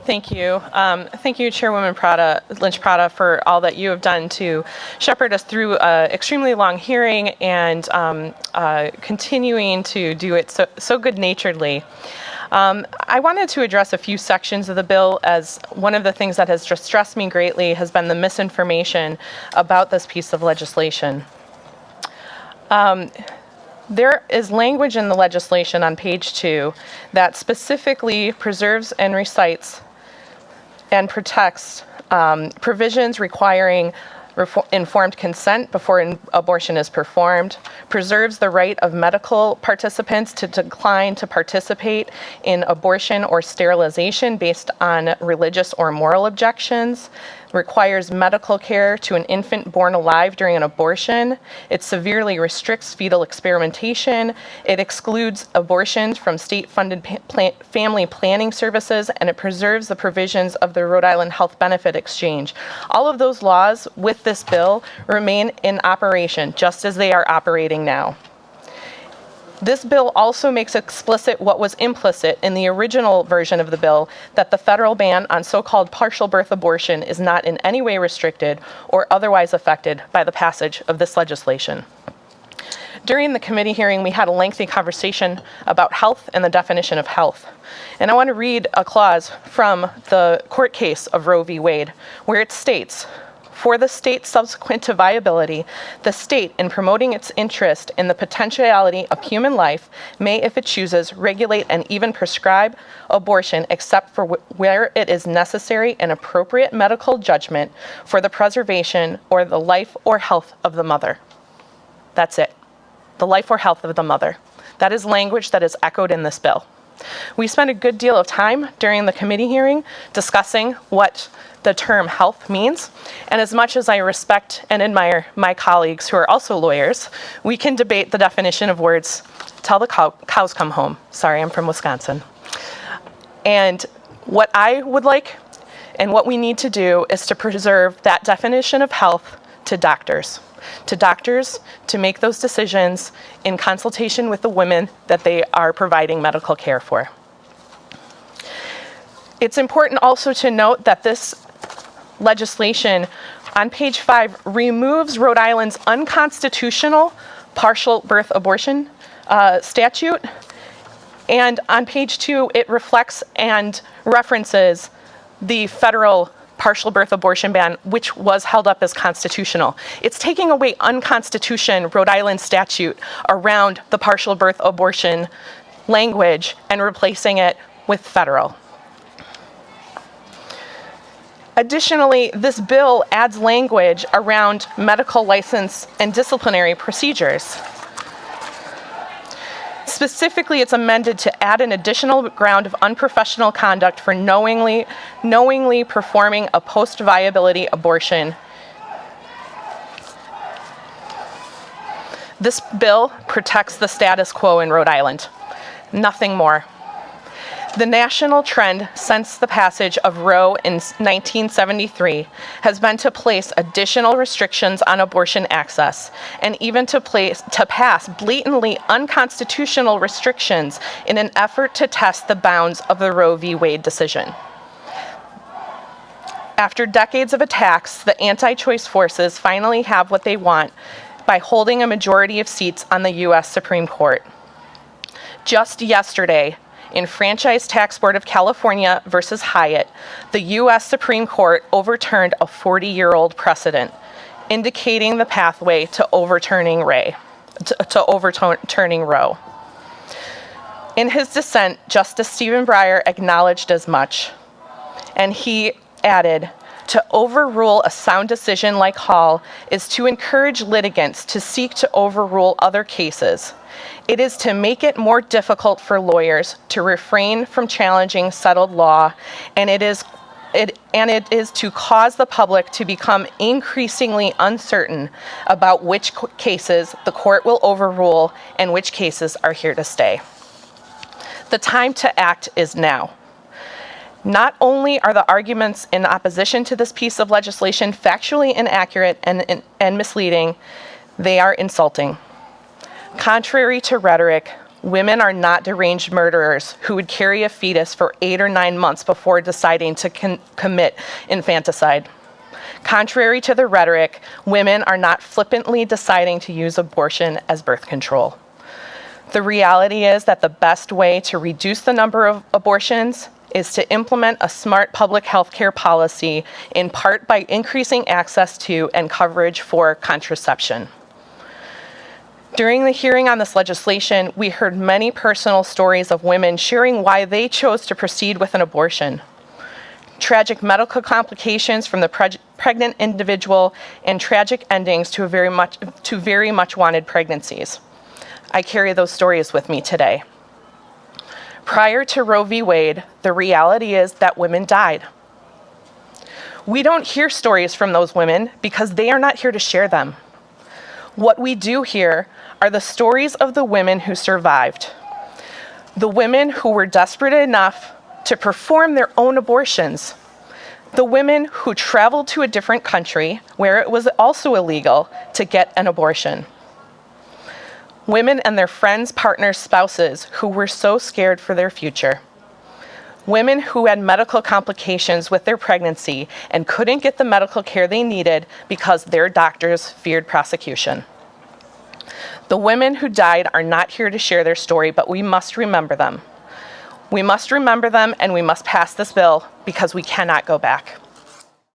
Thank you. Thank you, Chairwoman Lynch-Prata, for all that you have done to shepherd us through an extremely long hearing and continuing to do it so good-naturedly. I wanted to address a few sections of the bill, as one of the things that has distressed me greatly has been the misinformation about this piece of legislation. There is language in the legislation on page 2 that specifically preserves and recites and protects provisions requiring informed consent before an abortion is performed, preserves the right of medical participants to decline to participate in abortion or sterilization based on religious or moral objections, requires medical care to an infant born alive during an abortion. It severely restricts fetal experimentation. It excludes abortions from state-funded family planning services, and it preserves the provisions of the Rhode Island Health Benefit Exchange. All of those laws with this bill remain in operation, just as they are operating now. This bill also makes explicit what was implicit in the original version of the bill, that the federal ban on so-called partial birth abortion is not in any way restricted or otherwise affected by the passage of this legislation. During the committee hearing, we had a lengthy conversation about health and the definition of health. And I want to read a clause from the court case of Roe v. Wade, where it states, "For the state subsequent to viability, the state, in promoting its interest in the potentiality of human life, may, if it chooses, regulate and even prescribe abortion except for where it is necessary and appropriate medical judgment for the preservation or the life or health of the mother." That's it. The life or health of the mother. That is language that is echoed in this bill. We spent a good deal of time during the committee hearing discussing what the term health means, and as much as I respect and admire my colleagues who are also lawyers, we can debate the definition of words till the cows come home. Sorry, I'm from Wisconsin. And what I would like and what we need to do is to preserve that definition of health to doctors to make those decisions in consultation with the women that they are providing medical care for. It's important also to note that this legislation on page 5 removes Rhode Island's unconstitutional partial birth abortion statute. And on page 2, it reflects and references the federal partial birth abortion ban, which was held up as constitutional. It's taking away unconstitutional Rhode Island statute around the partial birth abortion language and replacing it with federal. Additionally, this bill adds language around medical license and disciplinary procedures. Specifically, it's amended to add an additional ground of unprofessional conduct for knowingly performing a post-viability abortion. This bill protects the status quo in Rhode Island, nothing more. The national trend since the passage of Roe in 1973 has been to place additional restrictions on abortion access, and even to pass blatantly unconstitutional restrictions in an effort to test the bounds of the Roe v. Wade decision. After decades of attacks, the anti-choice forces finally have what they want by holding a majority of seats on the U.S. Supreme Court. Just yesterday, in Franchise Tax Board of California versus Hyatt, the U.S. Supreme Court overturned a 40-year-old precedent, indicating the pathway to overturning Roe. In his dissent, Justice Stephen Breyer acknowledged as much, and he added, "To overrule a sound decision like Hall is to encourage litigants to seek to overrule other cases. It is to make it more difficult for lawyers to refrain from challenging settled law, and it is to cause the public to become increasingly uncertain about which cases the court will overrule and which cases are here to stay. The time to act is now." Not only are the arguments in opposition to this piece of legislation factually inaccurate and misleading, they are insulting. Contrary to rhetoric, Women are not deranged murderers who would carry a fetus for 8 or 9 months before deciding to commit infanticide. Contrary to the rhetoric, women are not flippantly deciding to use abortion as birth control. The reality is that the best way to reduce the number of abortions is to implement a smart public health care policy, in part by increasing access to and coverage for contraception. During the hearing on this legislation, we heard many personal stories of women sharing why they chose to proceed with an abortion. Tragic medical complications from the pregnant individual and tragic endings to very much wanted pregnancies. I carry those stories with me today. Prior to Roe v. Wade, the reality is that women died. We don't hear stories from those women because they are not here to share them. What we do hear are the stories of the women who survived. The women who were desperate enough to perform their own abortions. The women who traveled to a different country where it was also illegal to get an abortion. Women and their friends, partners, spouses who were so scared for their future. Women who had medical complications with their pregnancy and couldn't get the medical care they needed because their doctors feared prosecution. The women who died are not here to share their story, but we must remember them. We must remember them, and we must pass this bill because we cannot go back.